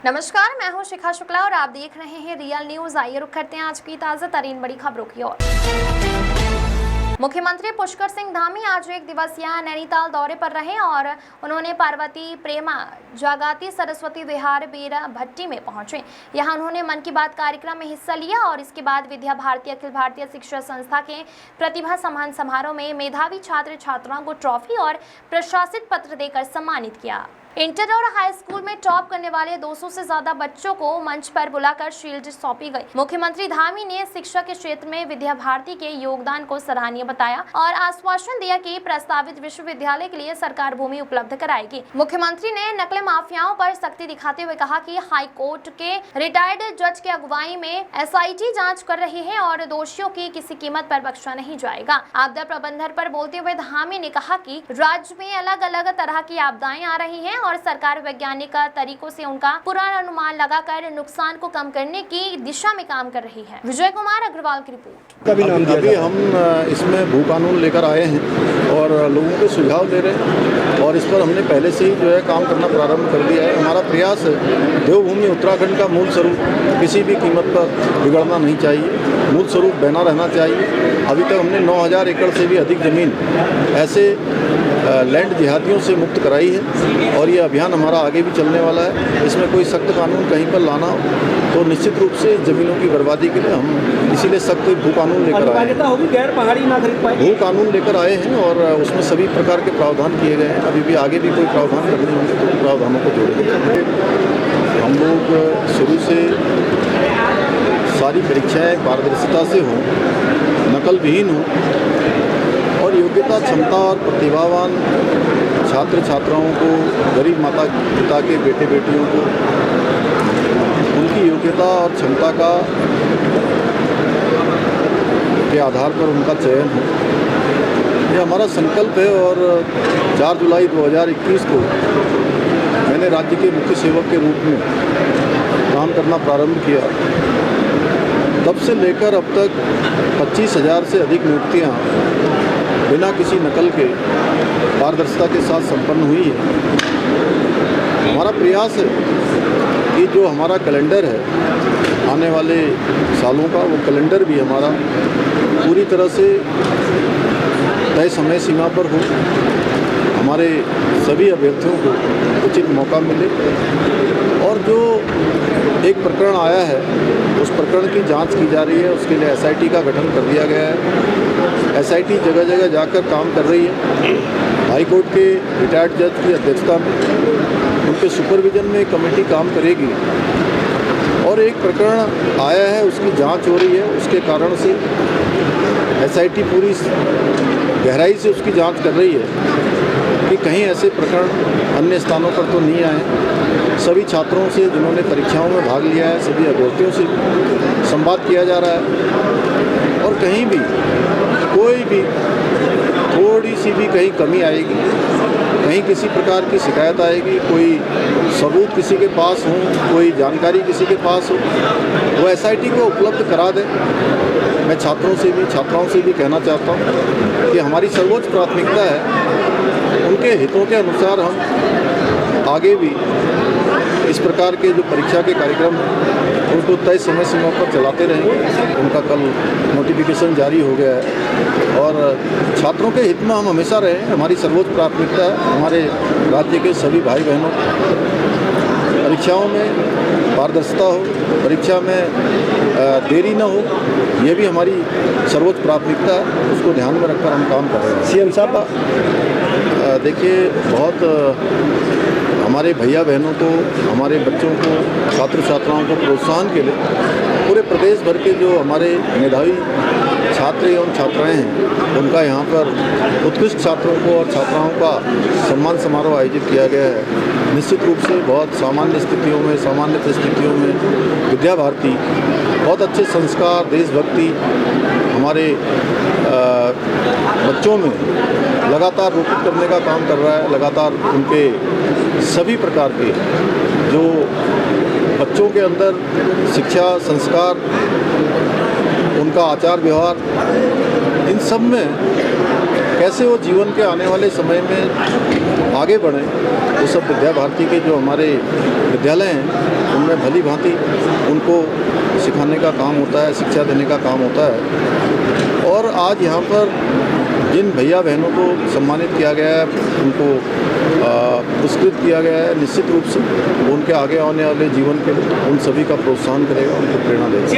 नमस्कार, मैं हूं शिखा शुक्ला और आप देख रहे हैं रियल न्यूज। आइए रुक करते हैं आज की ताजा तरीन बड़ी खबरों की ओर। मुख्यमंत्री पुष्कर सिंह धामी आज एक दिवसीय नैनीताल दौरे पर रहे और उन्होंने पार्वती प्रेमा जागाती सरस्वती विहार बीर भट्टी में पहुंचे। यहां उन्होंने मन की बात कार्यक्रम में हिस्सा लिया और इसके बाद विद्या भारती अखिल भारतीय शिक्षा संस्था के प्रतिभा सम्मान समारोह में मेधावी छात्र छात्राओं को ट्रॉफी और प्रशासित पत्र देकर सम्मानित किया। इंटर और हाई स्कूल में टॉप करने वाले 200 से ज्यादा बच्चों को मंच पर बुलाकर शील्ड सौंपी गई। मुख्यमंत्री धामी ने शिक्षा के क्षेत्र में विद्या भारती के योगदान को सराहनीय बताया और आश्वासन दिया कि प्रस्तावित विश्वविद्यालय के लिए सरकार भूमि उपलब्ध कराएगी। मुख्यमंत्री ने नकली माफियाओं पर सख्ती दिखाते हुए कहा कि हाई कोर्ट के रिटायर्ड जज के अगुवाई में SIT जाँच कर रही है और दोषियों की किसी कीमत पर बख्शा नहीं जाएगा। आपदा प्रबंधन पर बोलते हुए धामी ने कहा कि राज्य में अलग अलग तरह की आपदाएं आ रही है और सरकार वैज्ञानिक तरीकों से उनका पूर्वानुमान लगाकर नुकसान को कम करने की दिशा में काम कर रही है। विजय कुमार अग्रवाल की रिपोर्ट। अभी हम इसमें भू कानून लेकर आए हैं और लोगों को सुझाव दे रहे हैं और इस पर हमने पहले से ही जो है काम करना प्रारंभ कर दिया है। हमारा प्रयास है देवभूमि उत्तराखंड का मूल स्वरूप किसी भी कीमत पर बिगड़ना नहीं चाहिए, मूल स्वरूप बना रहना चाहिए। अभी तक हमने 9000 एकड़ से भी अधिक जमीन ऐसे लैंड जिहादियों से मुक्त कराई है और ये अभियान हमारा आगे भी चलने वाला है। इसमें कोई सख्त कानून कहीं पर लाना हो तो निश्चित रूप से ज़मीनों की बर्बादी के लिए हम इसीलिए सख्त भू कानून लेकर आए हैं। गैर पहाड़ी ना खरीद पाए भू कानून लेकर आए हैं और उसमें सभी प्रकार के प्रावधान किए गए हैं। अभी भी आगे भी कोई प्रावधान करने होंगे तो प्रावधानों को जोड़ेंगे। हम लोग शुरू से सारी परीक्षाएँ पारदर्शिता से हों, नकल विहीन हों और योग्यता, क्षमता और प्रतिभावान छात्र छात्राओं को, गरीब माता पिता के बेटे बेटियों को उनकी योग्यता और क्षमता के आधार पर उनका चयन हो, ये हमारा संकल्प है। और 4 जुलाई 2021 को मैंने राज्य के मुख्य सेवक के रूप में काम करना प्रारंभ किया। तब से लेकर अब तक 25,000 से अधिक नियुक्तियाँ बिना किसी नकल के पारदर्शिता के साथ संपन्न हुई है। हमारा प्रयास है कि जो हमारा कैलेंडर है आने वाले सालों का, वो कैलेंडर भी हमारा पूरी तरह से तय समय सीमा पर हो, हमारे सभी अभ्यर्थियों को उचित मौका मिले और जो एक प्रकरण आया है उस प्रकरण की जांच की जा रही है। उसके लिए SIT का गठन कर दिया गया है। SIT जगह जगह जाकर काम कर रही है। हाई कोर्ट के रिटायर्ड जज की अध्यक्षता में उनके सुपरविजन में एक कमेटी काम करेगी और एक प्रकरण आया है उसकी जांच हो रही है। उसके कारण से SIT पूरी गहराई से उसकी जांच कर रही है कि कहीं ऐसे प्रकरण अन्य स्थानों पर तो नहीं आए। सभी छात्रों से जिन्होंने परीक्षाओं में भाग लिया है, सभी अभ्यर्थियों से संवाद किया जा रहा है और कहीं भी कोई भी थोड़ी सी भी कहीं कमी आएगी, कहीं किसी प्रकार की शिकायत आएगी, कोई सबूत किसी के पास हो, कोई जानकारी किसी के पास हो, वो SIT को उपलब्ध करा दें। मैं छात्रों से भी छात्राओं से भी कहना चाहता हूँ कि हमारी सर्वोच्च प्राथमिकता है उनके हितों के अनुसार हम आगे भी इस प्रकार के जो परीक्षा के कार्यक्रम हैं उनको तय समय सीमा पर चलाते रहेंगे। उनका कल नोटिफिकेशन जारी हो गया है और छात्रों के हित में हम हमेशा रहें, हमारी सर्वोच्च प्राथमिकता है हमारे राज्य के सभी भाई बहनों परीक्षाओं में पारदर्शिता हो, परीक्षा में देरी न हो, ये भी हमारी सर्वोच्च प्राथमिकता है। उसको ध्यान में रखकर हम काम कर रहे हैं। CM साहब देखिए, बहुत हमारे भैया बहनों को, हमारे बच्चों को, छात्र छात्राओं को प्रोत्साहन के लिए पूरे प्रदेश भर के जो हमारे मेधावी छात्र एवं छात्राएं हैं उनका यहाँ पर उत्कृष्ट छात्रों को और छात्राओं का सम्मान समारोह आयोजित किया गया है। निश्चित रूप से बहुत सामान्य स्थितियों में, सामान्य परिस्थितियों में विद्या भारती बहुत अच्छे संस्कार, देशभक्ति हमारे बच्चों में लगातार रोपित करने का काम कर रहा है। लगातार उनके सभी प्रकार के जो बच्चों के अंदर शिक्षा, संस्कार, उनका आचार व्यवहार, इन सब में कैसे वो जीवन के आने वाले समय में आगे बढ़ें। वो सब विद्या भारती के जो हमारे विद्यालय हैं उनमें भली भांति उनको सिखाने का काम होता है, शिक्षा देने का काम होता है। और आज यहाँ पर जिन भैया बहनों को सम्मानित किया गया है, उनको पुरस्कृत किया गया है, निश्चित रूप से उनके आगे आने वाले जीवन के लिए उन सभी का प्रोत्साहन करेगा, उनको प्रेरणा देगा।